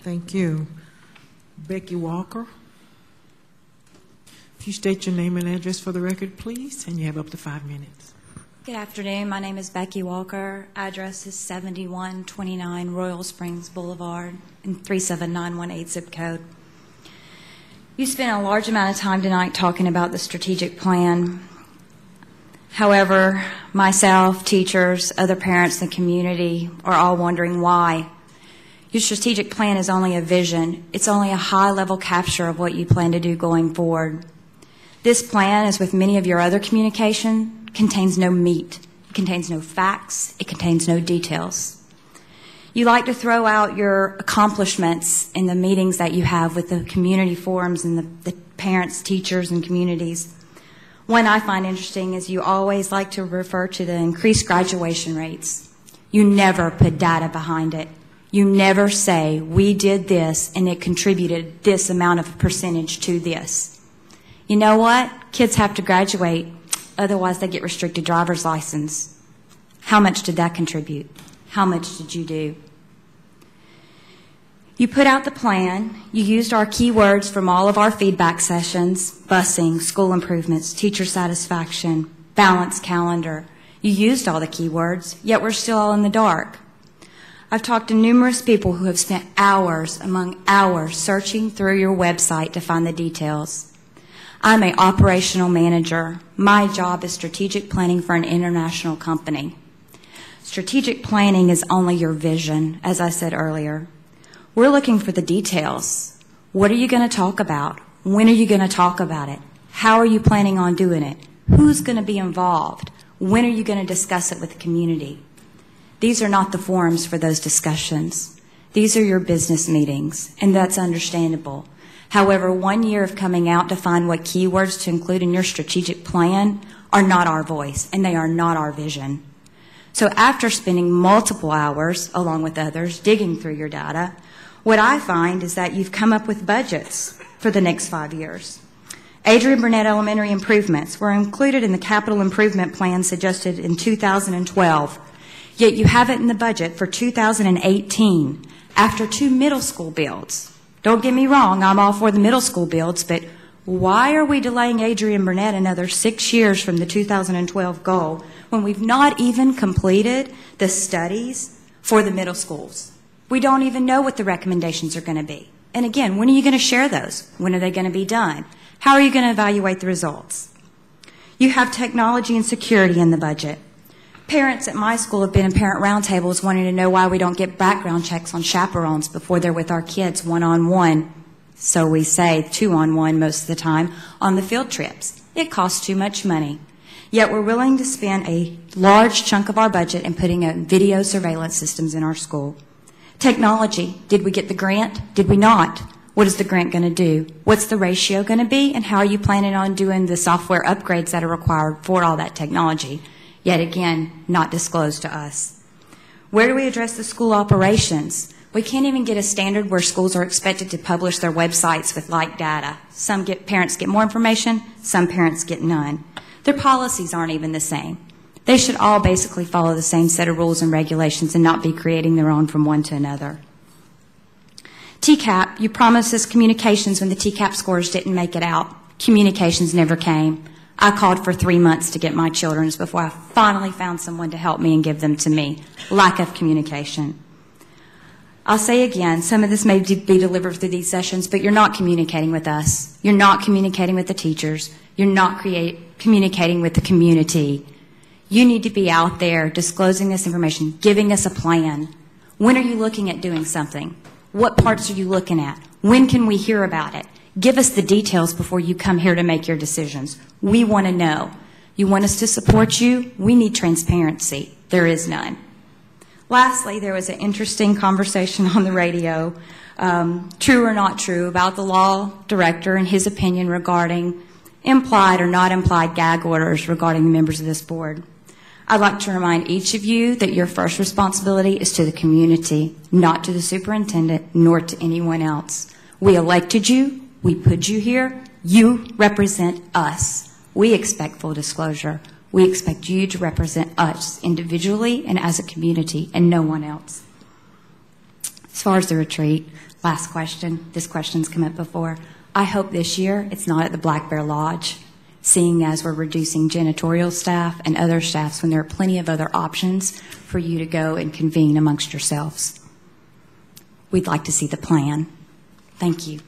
Thank you. Becky Walker. If you state your name and address for the record, please, and you have up to 5 minutes. Good afternoon. My name is Becky Walker. Address is 7129 Royal Springs Boulevard in 37918 zip code. You spent a large amount of time tonight talking about the strategic plan. However, myself, teachers, other parents in the community are all wondering why. Your strategic plan is only a vision. It's only a high-level capture of what you plan to do going forward. This plan, as with many of your other communication, contains no meat. It contains no facts. It contains no details. You like to throw out your accomplishments in the meetings that you have with the community forums and the parents, teachers, and communities. One I find interesting is you always like to refer to the increased graduation rates. You never put data behind it. You never say, we did this and it contributed this amount of percentage to this. You know what? Kids have to graduate, otherwise they get restricted driver's license. How much did that contribute? How much did you do? You put out the plan. You used our keywords from all of our feedback sessions: busing, school improvements, teacher satisfaction, balanced calendar. You used all the keywords, yet we're still all in the dark. I've talked to numerous people who have spent hours among hours searching through your website to find the details. I'm an operational manager. My job is strategic planning for an international company. Strategic planning is only your vision, as I said earlier. We're looking for the details. What are you going to talk about? When are you going to talk about it? How are you planning on doing it? Who's going to be involved? When are you going to discuss it with the community? These are not the forums for those discussions. These are your business meetings, and that's understandable. However, 1 year of coming out to find what keywords to include in your strategic plan are not our voice, and they are not our vision. So after spending multiple hours, along with others, digging through your data, what I find is that you've come up with budgets for the next 5 years. Adrian Burnett Elementary improvements were included in the capital improvement plan suggested in 2012, yet you have it in the budget for 2018 after 2 middle school builds. Don't get me wrong, I'm all for the middle school builds, but why are we delaying Adrian Burnett another 6 years from the 2012 goal when we've not even completed the studies for the middle schools? We don't even know what the recommendations are going to be. And again, when are you going to share those? When are they going to be done? How are you going to evaluate the results? You have technology and security in the budget. Parents at my school have been in parent roundtables wanting to know why we don't get background checks on chaperones before they're with our kids one-on-one. So we say 2-on-1 most of the time on the field trips. It costs too much money. Yet we're willing to spend a large chunk of our budget in putting in video surveillance systems in our school. Technology. Did we get the grant? Did we not? What is the grant going to do? What's the ratio going to be? And how are you planning on doing the software upgrades that are required for all that technology? Yet again, not disclosed to us. Where do we address the school operations? We can't even get a standard where schools are expected to publish their websites with like data. Some parents get more information, some parents get none. Their policies aren't even the same. They should all basically follow the same set of rules and regulations and not be creating their own from one to another. TCAP, you promised us communications when the TCAP scores didn't make it out. Communications never came. I called for 3 months to get my children's before I finally found someone to help me and give them to me. Lack of communication. I'll say again, some of this may be delivered through these sessions, but you're not communicating with us. You're not communicating with the teachers. You're not communicating with the community. You need to be out there disclosing this information, giving us a plan. When are you looking at doing something? What parts are you looking at? When can we hear about it? Give us the details before you come here to make your decisions. We want to know. You want us to support you? We need transparency. There is none. Lastly, there was an interesting conversation on the radio, true or not true, about the law director and his opinion regarding implied or not implied gag orders regarding the members of this board. I'd like to remind each of you that your first responsibility is to the community, not to the superintendent, nor to anyone else. We elected you. We put you here. You represent us. We expect full disclosure. We expect you to represent us individually and as a community and no one else. As far as the retreat, last question. This question's come up before. I hope this year it's not at the Black Bear Lodge, seeing as we're reducing janitorial staff and other staffs when there are plenty of other options for you to go and convene amongst yourselves. We'd like to see the plan. Thank you.